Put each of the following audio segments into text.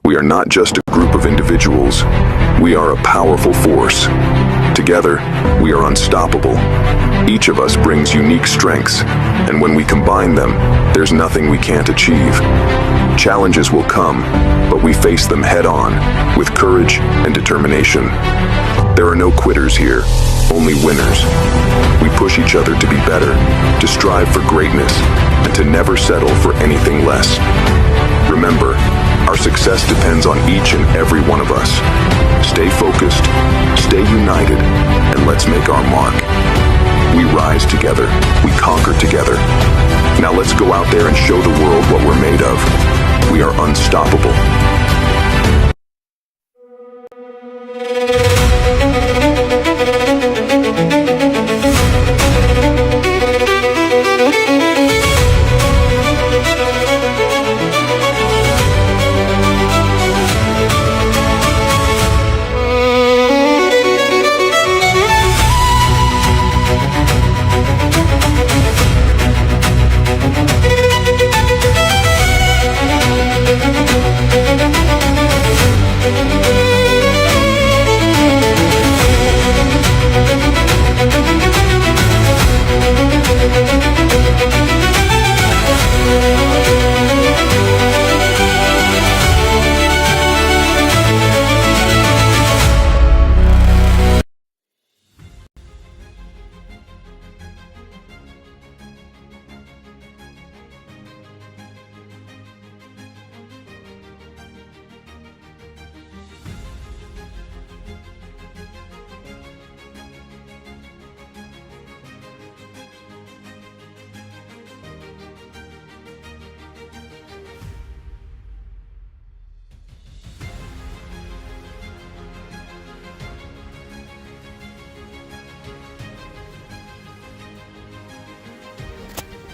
We are not just a group of individuals. We are a powerful force. Together, we are unstoppable. Each of us brings unique strengths, and when we combine them, there's nothing we can't achieve. Challenges will come, but we face them head-on, with courage and determination. There are no quitters here, only winners. We push each other to be better, to strive for greatness, and to never settle for anything less. Remember, our success depends on each and every one of us. Stay focused, stay united, and let's make our mark. We rise together, we conquer together. Now let's go out there and show the world what we're made of. We are unstoppable.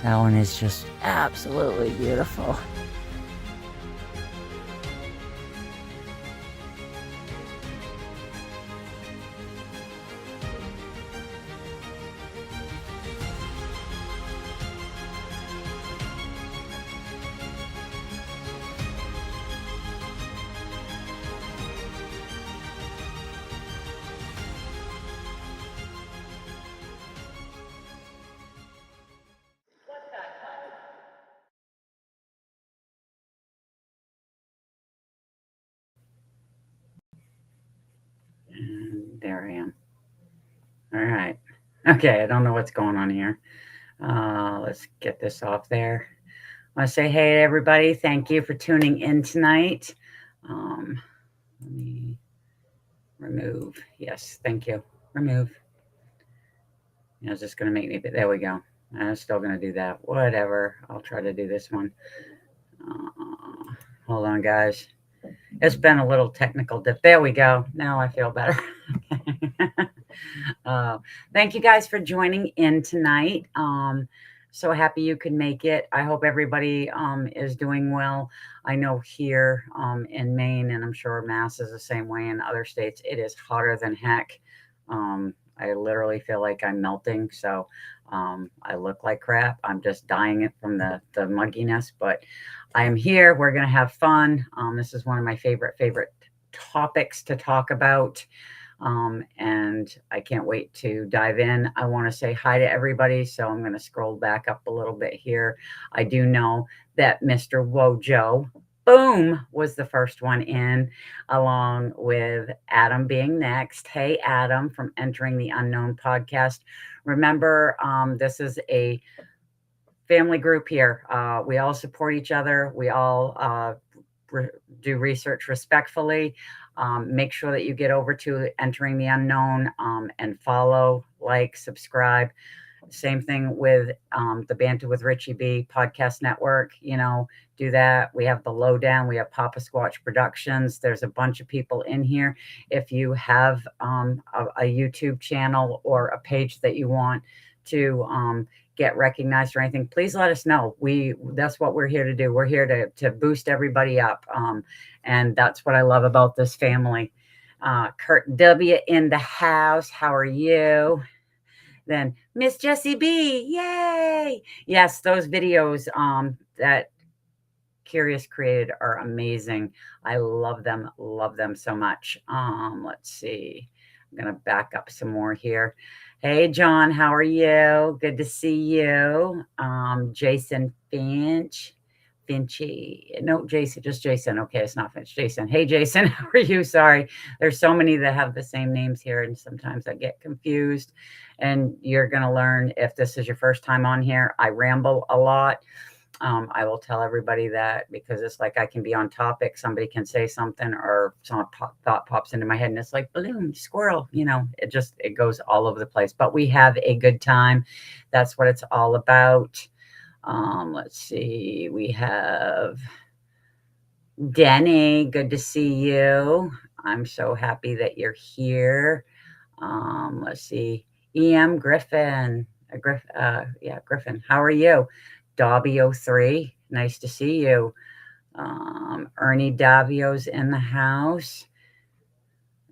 That one is just absolutely beautiful. And there I am. All right. Okay, I don't know what's going on here. Let's get this off there. I want to say hey to everybody. Thank you for tuning in tonight. Let me remove. Yes, thank you. Remove. You know, it's just going to make me, but there we go. I'm still going to do that. Whatever. I'll try to do this one. Hold on, guys. It's been a little technical dip. There we go. Now I feel better. Thank you guys for joining in tonight. So happy you could make it. I hope everybody is doing well. I know here in Maine, and I'm sure Mass is the same way in other states, it is hotter than heck. I literally feel like I'm melting. So I look like crap. I'm just dying it from the mugginess, but I'm here. We're going to have fun. This is one of my favorite topics to talk about. And I can't wait to dive in. I want to say hi to everybody. So I'm going to scroll back up a little bit here. I do know that Mr. Wojo, boom, was the first one in, along with Adam being next. Hey, Adam from Entering the Unknown podcast. Remember, this is a family group here. We all support each other. We all do research respectfully. Make sure that you get over to Entering the Unknown and follow, like, subscribe. Same thing with the Banter with Richie B podcast network. You know, do that. We have the Lowdown. We have Papa Squatch Productions. There's a bunch of people in here. If you have a YouTube channel or a page that you want to get recognized or anything, please let us know. That's what we're here to do. We're here to boost everybody up. And that's what I love about this family. Kurt W in the house. How are you? Then Miss Jessie B. Yay. Yes, those videos that Curious Created are amazing. I love them so much. Let's see. I'm gonna back up some more here. Hey, John, how are you? Good to see you. Jason Finch. Finchy. No, Jason, just Jason. Okay, it's not Finch. Jason. Hey, Jason, how are you? Sorry. There's so many that have the same names here, and sometimes I get confused. And you're going to learn if this is your first time on here. I ramble a lot. I will tell everybody that because it's like I can be on topic. Somebody can say something or some thought pops into my head and it's like balloon, squirrel, it goes all over the place. But we have a good time. That's what it's all about. Let's see. We have Denny. Good to see you. I'm so happy that you're here. Let's see. E.M. Griffin. Griffin. How are you? Dobby03. Nice to see you. Ernie Davio's in the house.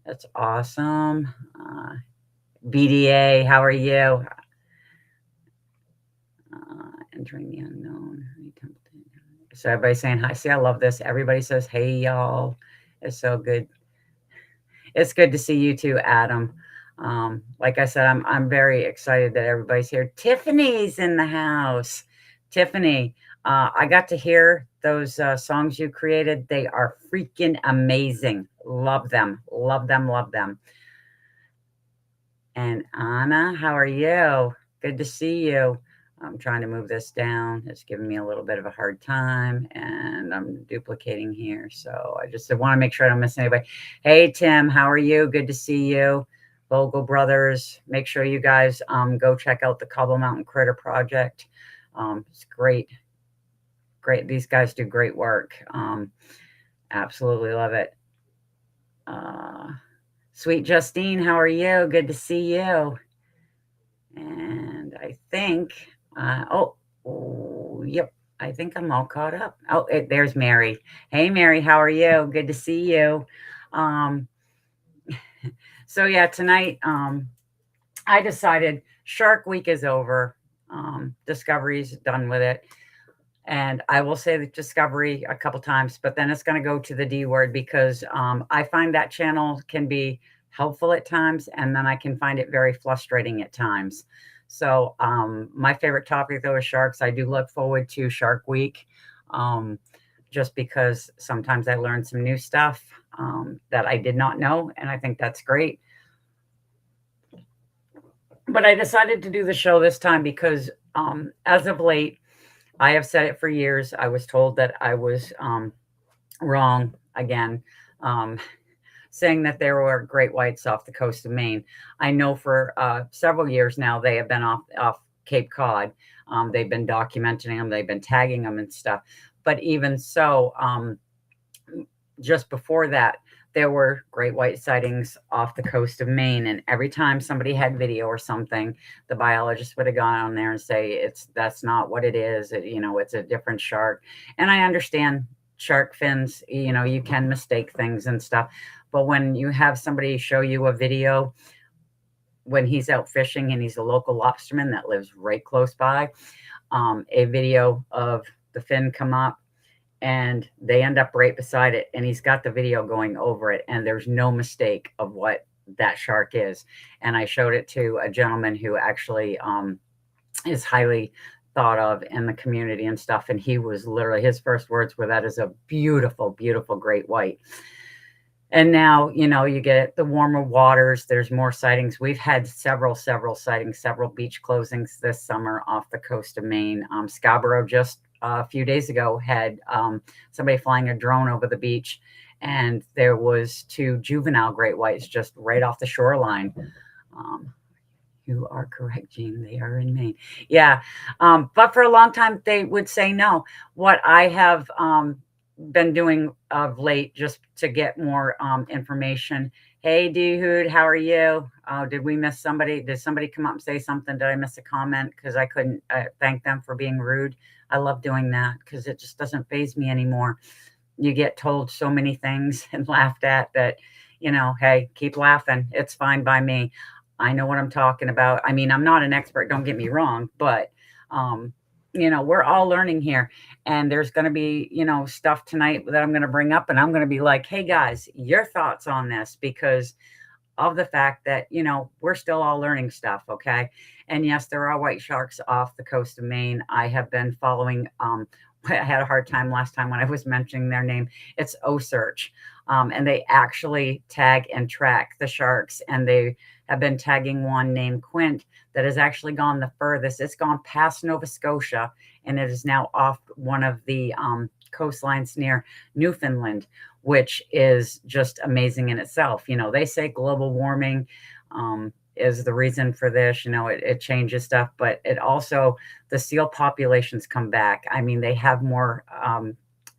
That's awesome. BDA, how are you? Entering the unknown. So everybody's saying hi. See, I love this. Everybody says, hey, y'all. It's so good. It's good to see you too, Adam. Like I said, I'm very excited that everybody's here. Tiffany's in the house. Tiffany, I got to hear those songs you created. They are freaking amazing. Love them. Love them. Love them. And Anna, how are you? Good to see you. I'm trying to move this down. It's giving me a little bit of a hard time, and I'm duplicating here. So I just want to make sure I don't miss anybody. Hey, Tim, how are you? Good to see you. Vogel Brothers, make sure you guys go check out the Cobble Mountain Critter Project. It's great. Great. These guys do great work. Absolutely love it. Sweet Justine, how are you? Good to see you. And I think, yep, I think I'm all caught up. Oh, there's Mary. Hey, Mary, how are you? Good to see you. So yeah, tonight, I decided Shark Week is over. Discovery's done with it. And I will say the Discovery a couple times, but then it's going to go to the D word because I find that channel can be helpful at times, and then I can find it very frustrating at times. So my favorite topic, though, is sharks. I do look forward to Shark Week just because sometimes I learn some new stuff that I did not know, and I think that's great. But I decided to do the show this time because as of late, I have said it for years. I was told that I was wrong again, saying that there were great whites off the coast of Maine. I know for several years now they have been off Cape Cod. They've been documenting them. They've been tagging them and stuff. But even so, just before that, there were great white sightings off the coast of Maine. And every time somebody had video or something, the biologist would have gone on there and say, that's not what it is. It's a different shark. And I understand shark fins, you can mistake things and stuff. But when you have somebody show you a video when he's out fishing and he's a local lobsterman that lives right close by, a video of the fin come up, and they end up right beside it, and he's got the video going over it, and there's no mistake of what that shark is. And I showed it to a gentleman who actually is highly thought of in the community and stuff, and he was literally, his first words were, that is a beautiful, beautiful great white. And now, you get the warmer waters, there's more sightings. We've had several sightings, several beach closings this summer off the coast of Maine. Scarborough just a few days ago had somebody flying a drone over the beach, and there was 2 juvenile great whites just right off the shoreline. You are correct, Jean. They are in Maine. Yeah. But for a long time, they would say no. What I have been doing of late just to get more information. Hey, D-Hood, how are you? Did we miss somebody? Did somebody come up and say something? Did I miss a comment? Because I couldn't thank them for being rude. I love doing that because it just doesn't faze me anymore. You get told so many things and laughed at that, hey, keep laughing. It's fine by me. I know what I'm talking about. I mean, I'm not an expert, don't get me wrong, but we're all learning here. And there's going to be, stuff tonight that I'm going to bring up, and I'm going to be like, hey guys, your thoughts on this, because of the fact that, we're still all learning stuff, okay? And yes, there are white sharks off the coast of Maine. I have been following, I had a hard time last time when I was mentioning their name. It's O-Search. And they actually tag and track the sharks, and they have been tagging one named Quint that has actually gone the furthest. It's gone past Nova Scotia, and it is now off one of the coastlines near Newfoundland, which is just amazing in itself. They say global warming is the reason for this. It changes stuff, but it also, the seal populations come back. I mean, they have more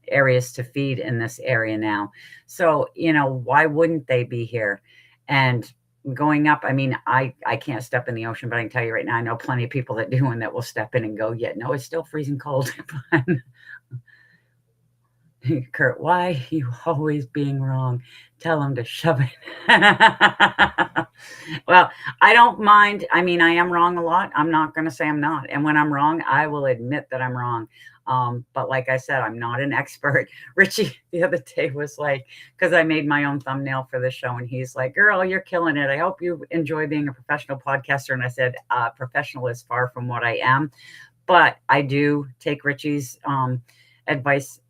areas to feed in this area now. So, why wouldn't they be here? And going up, I mean, I can't step in the ocean, but I can tell you right now, I know plenty of people that do, and that will step in and go, yeah, no, it's still freezing cold. Kurt, why are you always being wrong? Tell him to shove it. Well, I don't mind. I mean, I am wrong a lot. I'm not going to say I'm not. And when I'm wrong, I will admit that I'm wrong. But like I said, I'm not an expert. Richie the other day was like, because I made my own thumbnail for the show, and he's like, girl, you're killing it. I hope you enjoy being a professional podcaster. And I said, professional is far from what I am. But I do take Richie's advice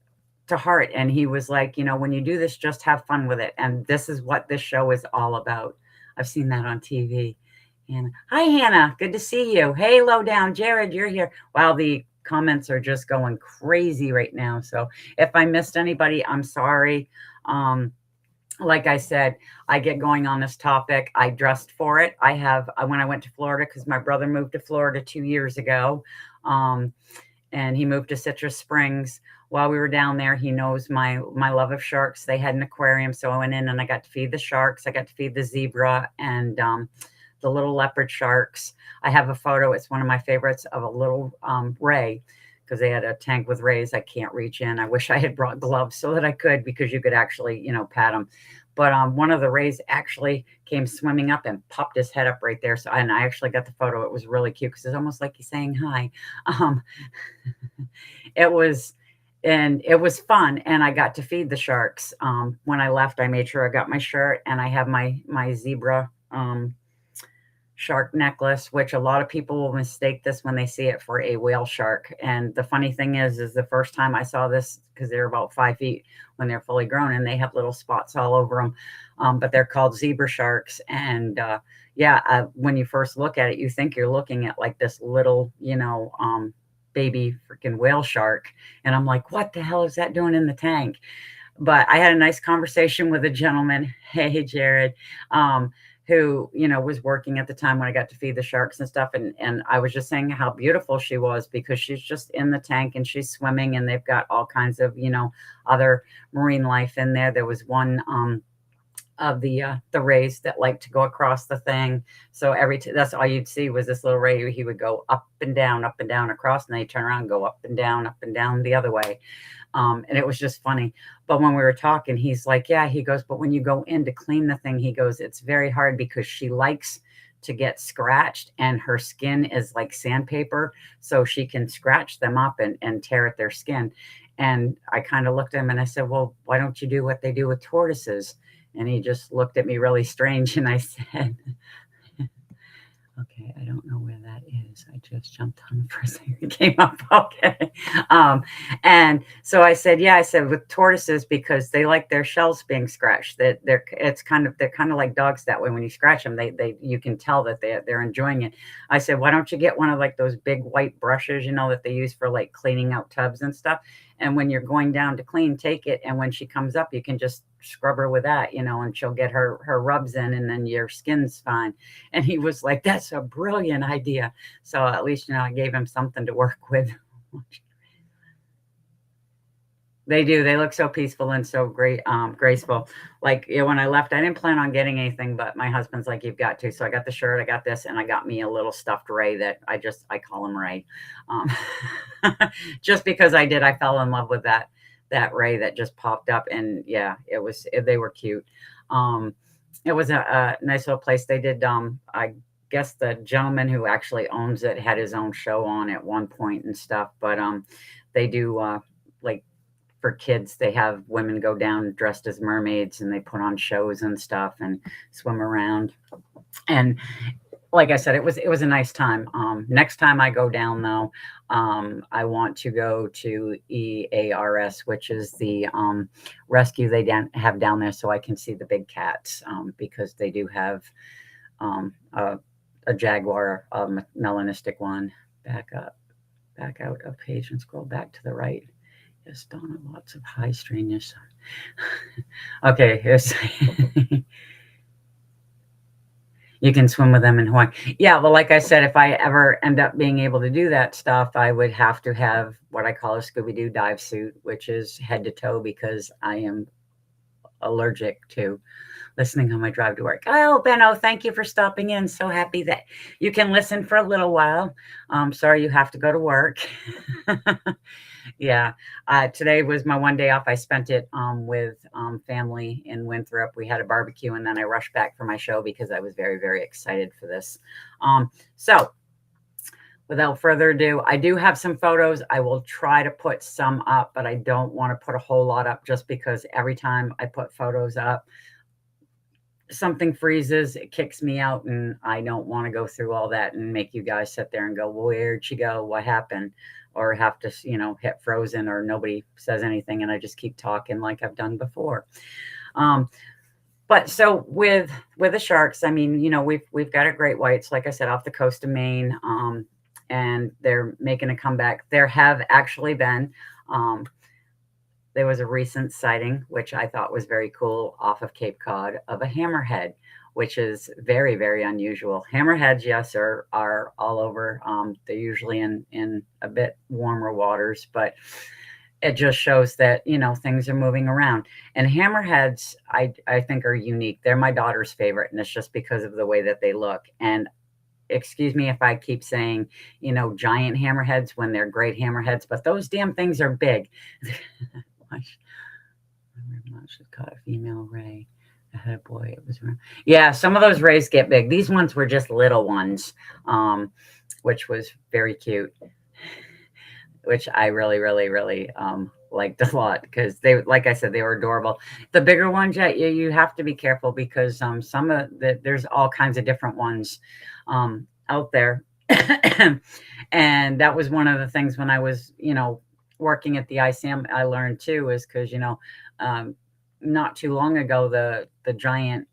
to heart. And he was like, when you do this, just have fun with it. And this is what this show is all about. I've seen that on TV. And hi, Hannah. Good to see you. Hey, Lowdown. Jared, you're here. Wow, the comments are just going crazy right now. So if I missed anybody, I'm sorry. Like I said, I get going on this topic. I dressed for it. When I went to Florida, because my brother moved to Florida 2 years ago, and he moved to Citrus Springs. While we were down there, he knows my love of sharks. They had an aquarium, so I went in and I got to feed the sharks. I got to feed the zebra and the little leopard sharks. I have a photo. It's one of my favorites, of a little ray, because they had a tank with rays. I can't reach in. I wish I had brought gloves so that I could, because you could actually, pat them. But one of the rays actually came swimming up and popped his head up right there. So, and I actually got the photo. It was really cute, because it's almost like he's saying hi. It was fun, and I got to feed the sharks. When I left, I made sure I got my shirt, and I have my zebra shark necklace, which a lot of people will mistake this when they see it for a whale shark. And the funny thing is the first time I saw this, because they're about 5 feet when they're fully grown, and they have little spots all over them, but they're called zebra sharks. And when you first look at it, you think you're looking at like this little, baby freaking whale shark. And I'm like, what the hell is that doing in the tank? But I had a nice conversation with a gentleman, hey, Jared, who, was working at the time when I got to feed the sharks and stuff. And I was just saying how beautiful she was, because she's just in the tank and she's swimming, and they've got all kinds of, other marine life in there. There was one of the rays that like to go across the thing. So that's all you'd see was this little ray. He would go up and down across, and then he'd turn around and go up and down the other way. And it was just funny. But when we were talking, he's like, yeah, he goes, but when you go in to clean the thing, he goes, it's very hard, because she likes to get scratched, and her skin is like sandpaper. So she can scratch them up and tear at their skin. And I kind of looked at him and I said, well, why don't you do what they do with tortoises? And he just looked at me really strange. And I said, okay, I don't know where that is. I just jumped on it for a second. It came up. Okay. And so I said, with tortoises, because they like their shells being scratched, that they're kind of like dogs that way. When you scratch them, you can tell that they're enjoying it. I said, why don't you get one of like those big white brushes, that they use for like cleaning out tubs and stuff. And when you're going down to clean, take it. And when she comes up, you can just scrub her with that, and she'll get her rubs in, and then your skin's fine. And he was like, that's a brilliant idea. So at least, I gave him something to work with. They do. They look so peaceful and so great, graceful. Like, when I left, I didn't plan on getting anything, but my husband's like, you've got to. So I got the shirt, I got this, and I got me a little stuffed ray that I call him Ray. Just because I fell in love with that ray that just popped up. And yeah, they were cute. It was a nice little place. They did, I guess the gentleman who actually owns it had his own show on at one point and stuff. But they do like for kids, they have women go down dressed as mermaids and they put on shows and stuff and swim around. And like I said, it was a nice time. Next time I go down though, I want to go to EARS, which is the rescue they have down there, so I can see the big cats, because they do have a jaguar, a melanistic one. Back out a page and scroll back to the right. Yes, Donna, lots of high strangeness. Okay, here's you can swim with them in Hawaii. Yeah, well, like I said, if I ever end up being able to do that stuff, I would have to have what I call a Scooby-Doo dive suit, which is head to toe, because I am allergic to listening on my drive to work. Oh, Benno, thank you for stopping in. So happy that you can listen for a little while. Sorry you have to go to work. Yeah, today was my one day off. I spent it with family in Winthrop. We had a barbecue, and then I rushed back for my show because I was very, very excited for this. So without further ado, I do have some photos. I will try to put some up, but I don't want to put a whole lot up just because every time I put photos up, something freezes, it kicks me out, and I don't want to go through all that and make you guys sit there and go, well, where'd she go? What happened? Or have to, hit frozen, or nobody says anything and I just keep talking like I've done before. But so with the sharks, I mean, we've got our great whites, like I said, off the coast of Maine, and they're making a comeback. There have actually been, there was a recent sighting, which I thought was very cool, off of Cape Cod, of a hammerhead, which is very, very unusual. Hammerheads, yes, are all over. They're usually in a bit warmer waters, but it just shows that, things are moving around. And hammerheads, I think, are unique. They're my daughter's favorite, and it's just because of the way that they look. And excuse me if I keep saying, giant hammerheads when they're great hammerheads, but those damn things are big. I should caught a female ray. I had a boy. It was around. Yeah, some of those rays get big. These ones were just little ones, which was very cute, which I really, really, really liked a lot, because they, like I said, they were adorable. The bigger ones, yeah, you have to be careful, because some of there's all kinds of different ones out there. And that was one of the things when I was, working at the ICM, I learned too, is because, not too long ago, the giant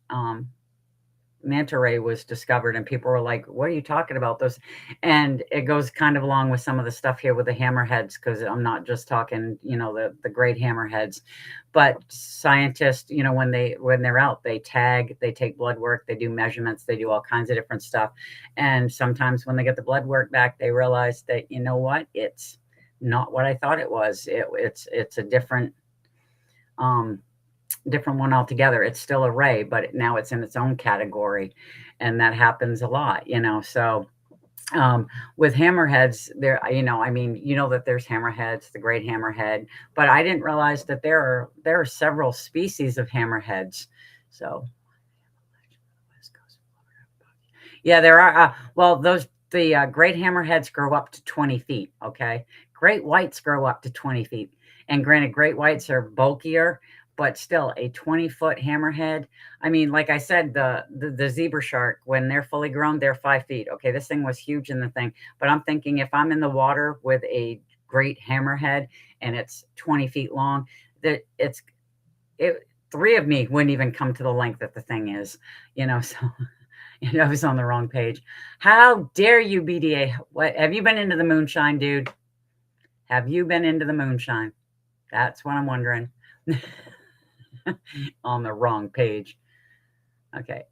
manta ray was discovered, and people were like, what are you talking about those? And it goes kind of along with some of the stuff here with the hammerheads, because I'm not just talking, the great hammerheads, but scientists, when they're out, they tag, they take blood work, they do measurements, they do all kinds of different stuff. And sometimes when they get the blood work back, they realize that, what, it's not what I thought it was. It's a different one altogether. It's still a ray, but now it's in its own category, and that happens a lot. So with hammerheads, there, I mean, that there's hammerheads, the great hammerhead, but I didn't realize that there are several species of hammerheads. So yeah, there are. Well, the great hammerheads grow up to 20 feet. Okay, great whites grow up to 20 feet, and granted, great whites are bulkier, but still, a 20-foot hammerhead. I mean, like I said, the zebra shark, when they're fully grown, they're 5 feet. Okay, this thing was huge in the thing, but I'm thinking, if I'm in the water with a great hammerhead and it's 20 feet long, that three of me wouldn't even come to the length that the thing is. So I was on the wrong page. How dare you, BDA? What, have you been into the moonshine, dude? Have you been into the moonshine? That's what I'm wondering. On the wrong page. Okay.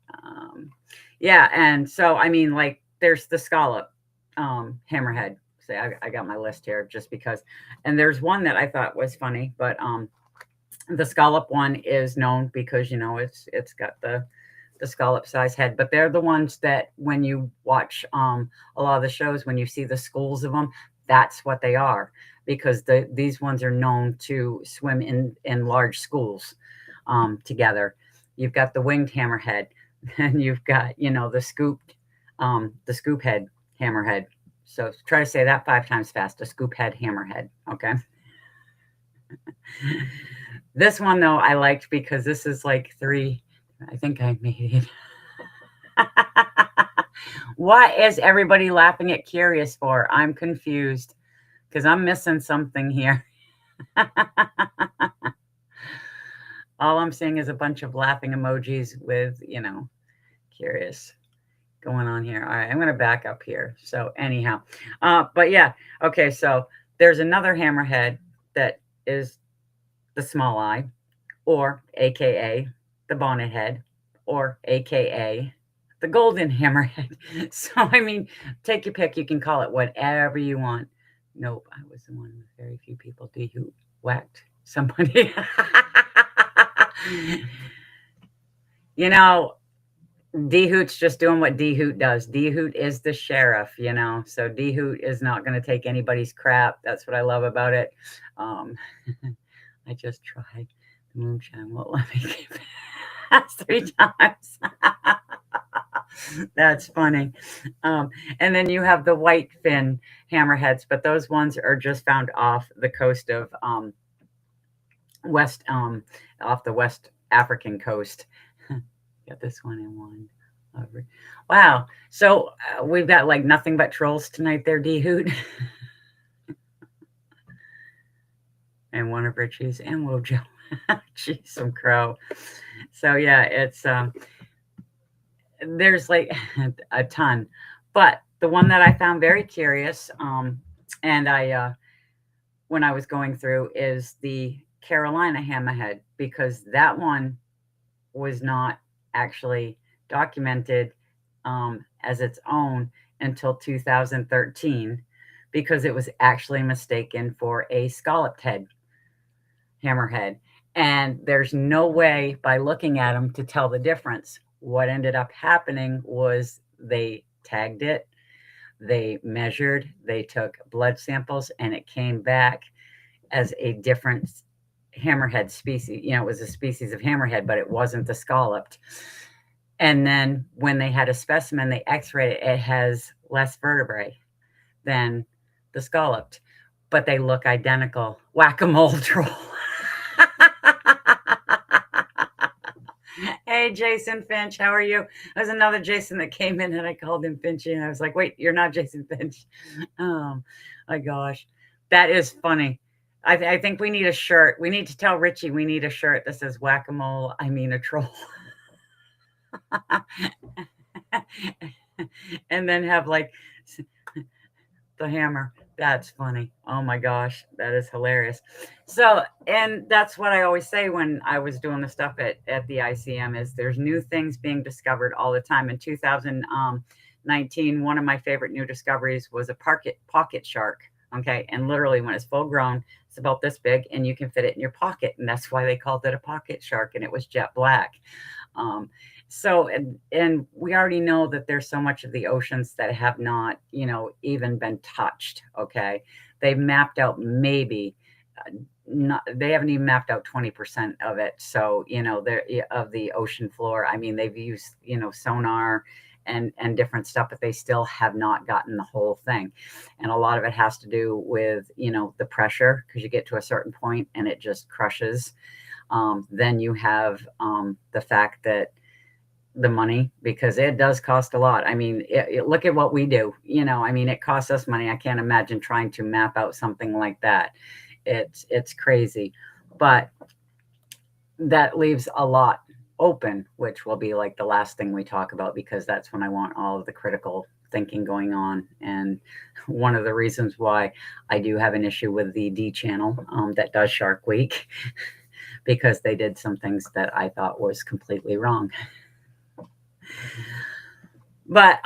Yeah, and so I mean, like, there's the scallop hammerhead. Say, I got my list here just because, and there's one that I thought was funny, but the scallop one is known because it's got the scallop size head, but they're the ones that when you watch a lot of the shows, when you see the schools of them, that's what they are, because these ones are known to swim in large schools together. You've got the winged hammerhead, and you've got the scooped the scoop head hammerhead. So try to say that 5 times fast, a scoop head hammerhead, okay? This one, though, I liked because this is like 3, I think I made it. What is everybody laughing at Curious for? I'm confused because I'm missing something here. All I'm seeing is a bunch of laughing emojis with, Curious going on here. All right, I'm going to back up here. So anyhow, but yeah, okay, so there's another hammerhead that is the small eye, or AKA the bonnet head, or AKA the golden hammerhead. So, I mean, take your pick. You can call it whatever you want. Nope, I was the one with very few people who whacked somebody. You know, D-Hoot's just doing what D-Hoot does. D-Hoot is the sheriff, so D-Hoot is not going to take anybody's crap. That's what I love about it. I just tried. The moonshine won't let me get past 3 times. That's funny. And then you have the white fin hammerheads, but those ones are just found off the coast of off the West African coast. Got this one in one. Wow. So we've got like nothing but trolls tonight there, D-Hoot. And one of Richie's and Wojo. Jeez, some crow. So yeah, it's there's like a ton. But the one that I found very curious, and I when I was going through, is the Carolina hammerhead, because that one was not actually documented as its own until 2013, because it was actually mistaken for a scalloped head hammerhead. And there's no way by looking at them to tell the difference. What ended up happening was they tagged it, they measured, they took blood samples, and it came back as a different hammerhead species. It was a species of hammerhead, but it wasn't the scalloped. And then when they had a specimen, they x-rayed it. It has less vertebrae than the scalloped, but they look identical. Whack-a-mole troll. Hey, Jason Finch, how are you? There's another Jason that came in and I called him Finchy, and I was like, wait, you're not Jason Finch. Oh my gosh, that is funny. I think we need a shirt. We need to tell Richie we need a shirt that says whack-a-mole, I mean a troll. And then have like the hammer. That's funny. Oh my gosh, that is hilarious. So, and that's what I always say when I was doing the stuff at the ICM, is there's new things being discovered all the time. In 2019, one of my favorite new discoveries was a pocket shark. Okay, and literally when it's full grown, it's about this big, and you can fit it in your pocket, and that's why they called it a pocket shark, and it was jet black. So, and we already know that there's so much of the oceans that have not, even been touched. Okay. They've mapped out maybe they haven't even mapped out 20% of it. So, they're of the ocean floor. I mean, they've used, sonar and different stuff, but they still have not gotten the whole thing. And a lot of it has to do with, the pressure, because you get to a certain point and it just crushes. Then you have the fact that the money, because it does cost a lot. I mean, look at what we do, I mean, it costs us money. I can't imagine trying to map out something like that. It's crazy, but that leaves a lot open, which will be like the last thing we talk about, because that's when I want all of the critical thinking going on. And one of the reasons why I do have an issue with the D channel that does Shark Week, because they did some things that I thought was completely wrong. But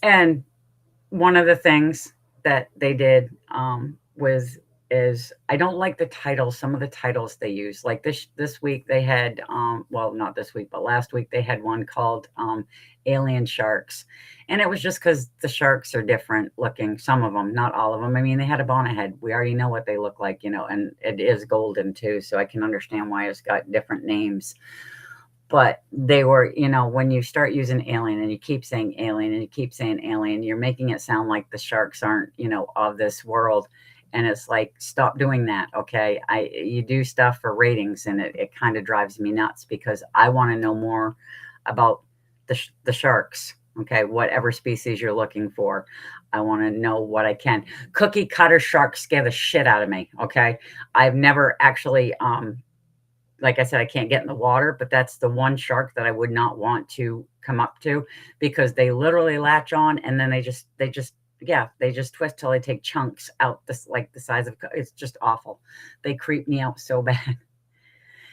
and one of the things that they did is I don't like the titles. Some of the titles they use, like this week they had well, not this week, but last week they had one called Alien Sharks, and it was just because the sharks are different looking. Some of them, not all of them. I mean, they had a bonnet head. We already know what they look like, and it is golden too, so I can understand why it's got different names. But they were, when you start using alien and you keep saying alien and you keep saying alien, you're making it sound like the sharks aren't, of this world. And it's like, stop doing that. Okay. You do stuff for ratings, and it kind of drives me nuts because I want to know more about the sharks. Okay. Whatever species you're looking for, I want to know what I can. Cookie cutter sharks scare the shit out of me. Okay. I've never actually, like I said, I can't get in the water, but that's the one shark that I would not want to come up to because they literally latch on and then they just twist till they take chunks out this like the size of it's just awful. They creep me out so bad.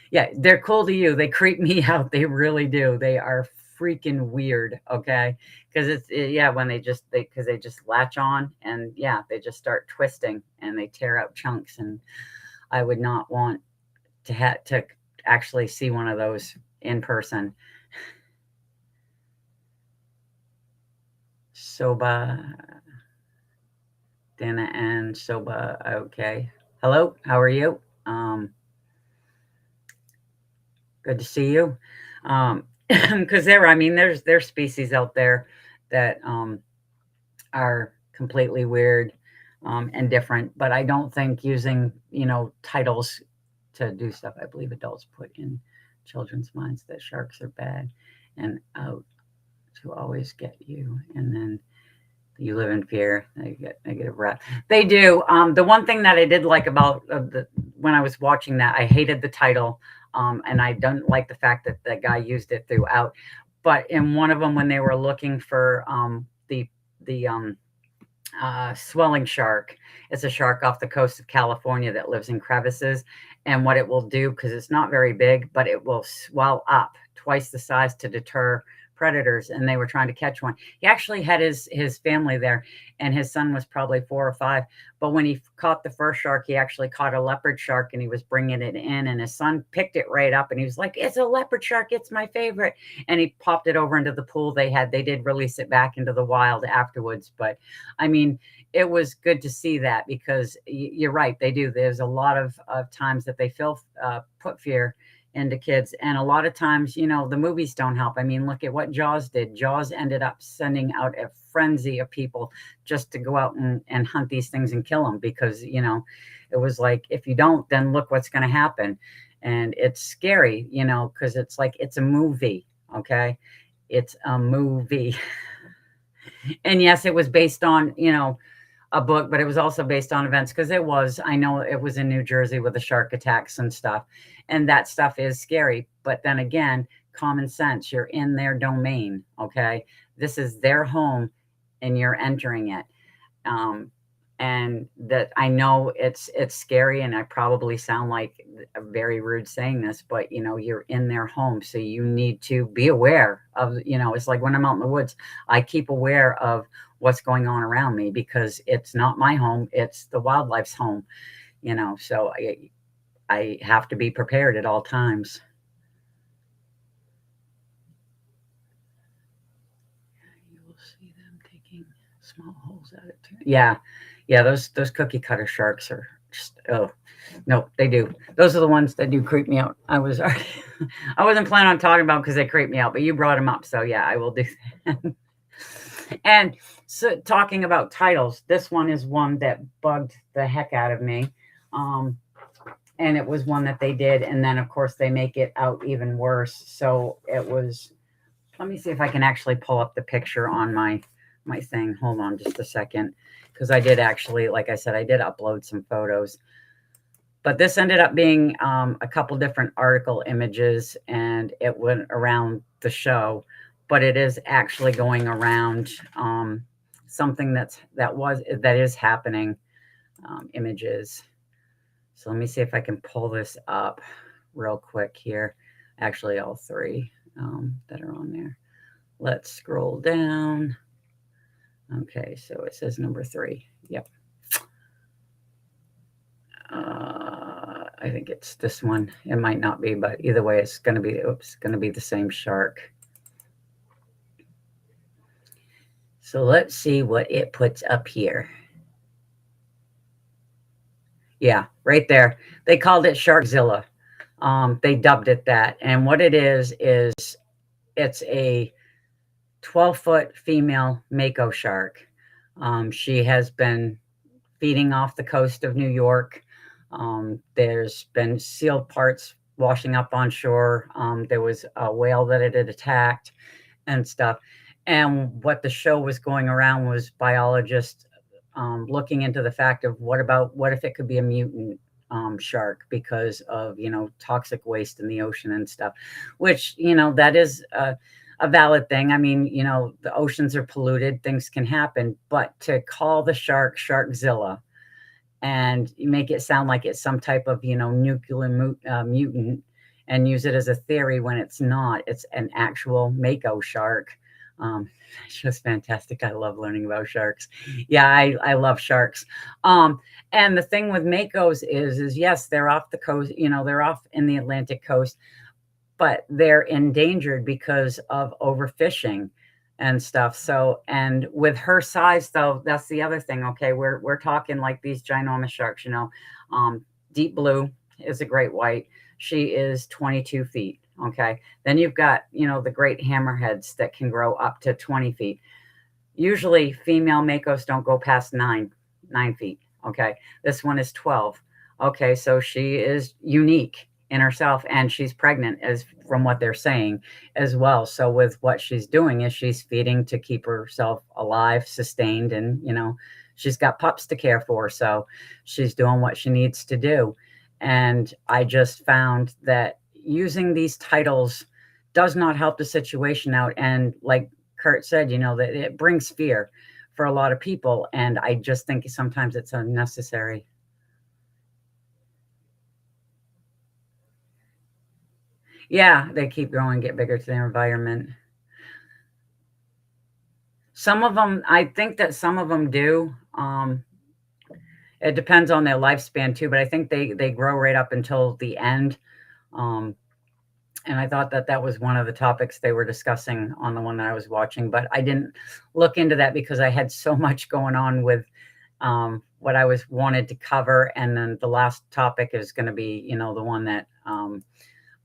Yeah, they're cool to you. They creep me out. They really do. They are freaking weird, okay? Because yeah, when because they just latch on and yeah, they just start twisting and they tear out chunks, and I would not want to actually see one of those in person. Soba, Dana and Soba. Okay. Hello, how are you? Good to see you. Because I mean, there's species out there that are completely weird and different, but I don't think using titles to do stuff. I believe adults put in children's minds that sharks are bad and out to always get you, and then you live in fear. They get negative rep. They do. The one thing that I did like about when I was watching that, I hated the title, and I don't like the fact that that guy used it throughout. But in one of them, when they were looking for the swelling shark. It's a shark off the coast of California that lives in crevices. And what it will do, because it's not very big, but it will swell up twice the size to deter predators. And they were trying to catch one. He actually had his family there, and his son was probably 4 or 5. But when he caught the first shark, he actually caught a leopard shark, and he was bringing it in, and his son picked it right up, and he was like, "It's a leopard shark. It's my favorite." And he popped it over into the pool they had. They did release it back into the wild afterwards, but I mean, it was good to see that because you're right, they do. There's a lot of times that they put fear into kids, and a lot of times, the movies don't help. I mean, look at what Jaws did. Jaws ended up sending out a frenzy of people just to go out and hunt these things and kill them because it was like, if you don't, then look what's going to happen. And it's scary, because it's like it's a movie. Okay, it's a movie. And yes, it was based on, a book, but it was also based on events because I know it was in New Jersey with the shark attacks and stuff. And that stuff is scary. But then again, common sense, you're in their domain. Okay. This is their home and you're entering it. And that I know it's scary, and I probably sound like a very rude saying this, but you're in their home, so you need to be aware of. It's like when I'm out in the woods, I keep aware of what's going on around me because it's not my home; it's the wildlife's home. So I have to be prepared at all times. You will see them taking small holes at it too. Yeah. Yeah, those cookie cutter sharks are just no, they do. Those are the ones that do creep me out. I wasn't planning on talking about because they creep me out, but you brought them up, so yeah, I will do that. And so, talking about titles, this one is one that bugged the heck out of me, and it was one that they did, and then of course they make it out even worse. So it was. Let me see if I can actually pull up the picture on my thing. Hold on just a second. Because I did actually, like I said, I did upload some photos. But this ended up being a couple different article images, and it went around the show. But it is actually going around something that is happening, images. So let me see if I can pull this up real quick here. Actually, all three that are on there. Let's scroll down. Okay, so it says number 3. Yep. I think it's this one. It might not be, but either way, it's going to be the same shark. So let's see what it puts up here. Yeah, right there. They called it Sharkzilla. They dubbed it that, and what it is it's a 12-foot female mako shark. She has been feeding off the coast of New York. There's been sealed parts washing up on shore. There was a whale that it had attacked and stuff. And what the show was going around was biologists looking into the fact of what if it could be a mutant shark because of toxic waste in the ocean and stuff, which that is a valid thing. I mean, the oceans are polluted, things can happen, but to call the shark Sharkzilla and you make it sound like it's some type of nuclear mutant and use it as a theory when it's not. It's an actual mako shark. It's just fantastic. I love learning about sharks. Yeah, I love sharks. And the thing with makos is yes, they're off the coast. They're off in the Atlantic coast, but they're endangered because of overfishing and stuff. So, and with her size, though, that's the other thing. Okay, we're talking like these ginormous sharks. Deep blue is a great white. She is 22 feet. Okay, then you've got the great hammerheads that can grow up to 20 feet. Usually, female makos don't go past 9 feet. Okay, this one is 12. Okay, so she is unique in herself, and she's pregnant, as from what they're saying as well. So with what she's doing is she's feeding to keep herself alive, sustained, and she's got pups to care for. So she's doing what she needs to do. And I just found that using these titles does not help the situation out. And like Kurt said, that it brings fear for a lot of people. And I just think sometimes it's unnecessary. Yeah, they keep growing, get bigger to their environment. Some of them, I think that some of them do. It depends on their lifespan too, but I think they grow right up until the end. Um, and I thought that that was one of the topics they were discussing on the one that I was watching, but I didn't look into that because I had so much going on with what I was wanted to cover. And then the last topic is going to be, the one that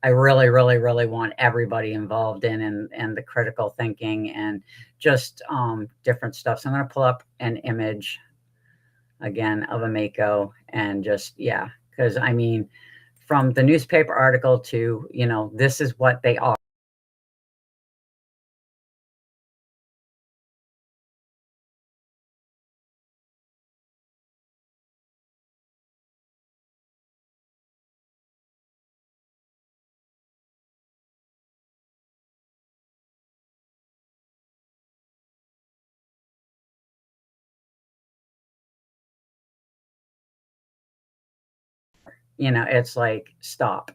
I really, really, really want everybody involved in, and the critical thinking and just different stuff. So I'm going to pull up an image again of a mako and just, yeah, because I mean, from the newspaper article to, this is what they are. It's like, stop.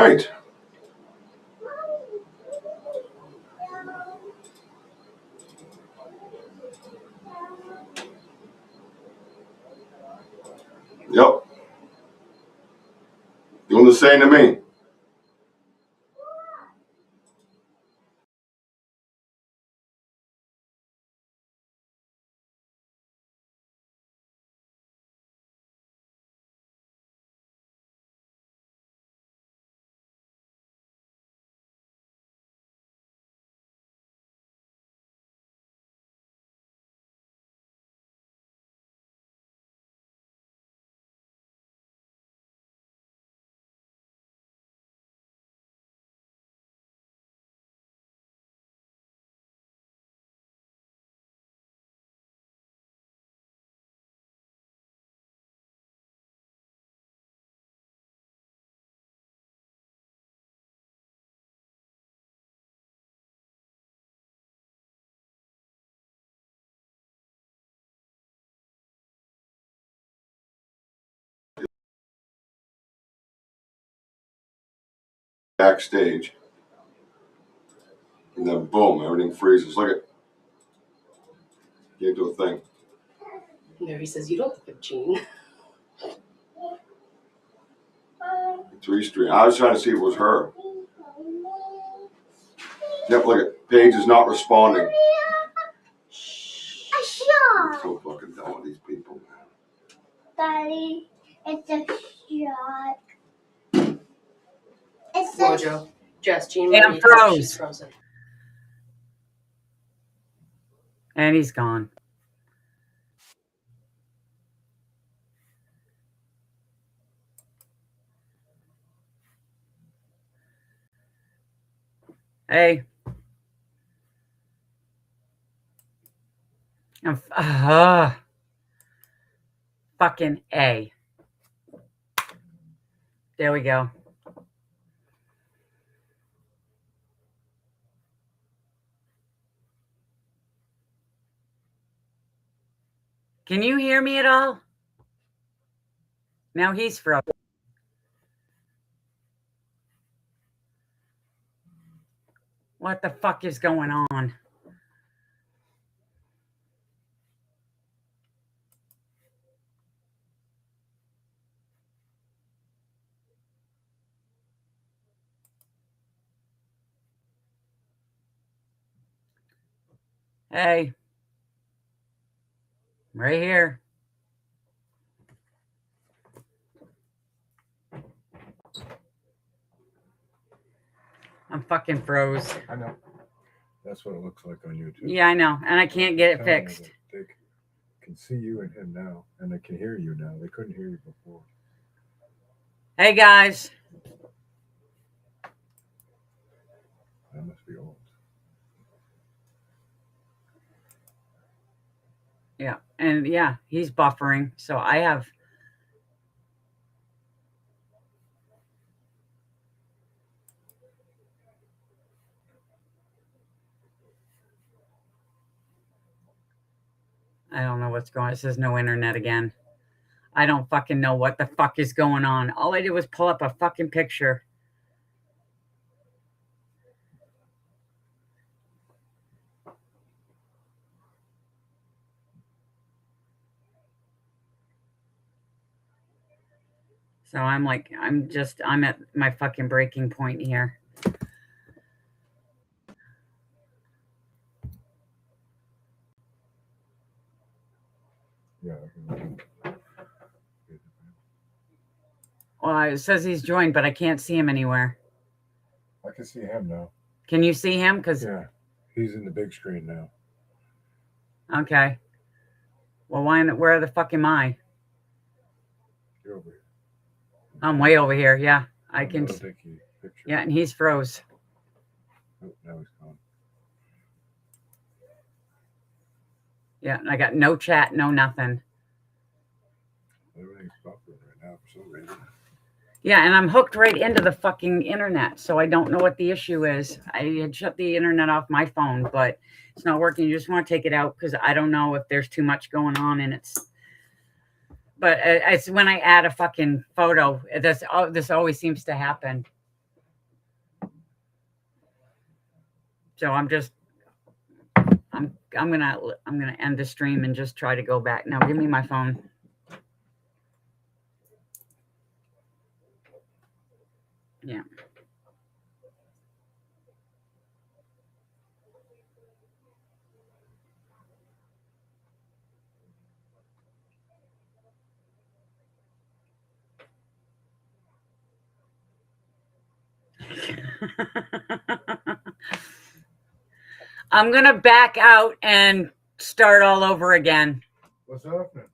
right. Yep. Doing the same to me. Backstage. And then boom, everything freezes. Look at can't do a thing. Mary says you don't look like Gene. 3 stream. I was trying to see if it was her. Yep, look at Paige is not responding. I'm so fucking done with these people, man. Daddy, it's a shark. It's a Mojo. Jess, Jean Damn Marie, froze. she's frozen. And he's gone. Hey. Fucking A. There we go. Can you hear me at all? Now he's frozen. What the fuck is going on? Hey. Right here. I'm fucking froze. I know. That's what it looks like on YouTube. Yeah, I know. And I can't get it Telling you fixed. that they can see you and him now, and they can hear you now. They couldn't hear you before. Hey, guys. That must be old. Yeah. And yeah, he's buffering. So I have. I don't know what's going on. It says no internet again. I don't fucking know what the fuck is going on. All I did was pull up a fucking picture. So I'm like, I'm at my fucking breaking point here. Yeah. Well, it says he's joined, but I can't see him anywhere. I can see him now. Can you see him? Yeah, he's in the big screen now. Okay. Well, where the fuck am I? You're over here. I'm way over here. Yeah, I can. Take you picture. Yeah, and he's froze. Oh, now he's gone. Yeah, and I got no chat, no nothing. Everything's buffering right now for some reason. Yeah, and I'm hooked right into the fucking internet, so I don't know what the issue is. I had shut the internet off my phone, but it's not working. You just want to take it out because I don't know if there's too much going on, and but it's when I add a fucking photo. This always seems to happen. So I'm gonna end the stream and just try to go back. Now give me my phone. Yeah. I'm gonna back out and start all over again. What's happening?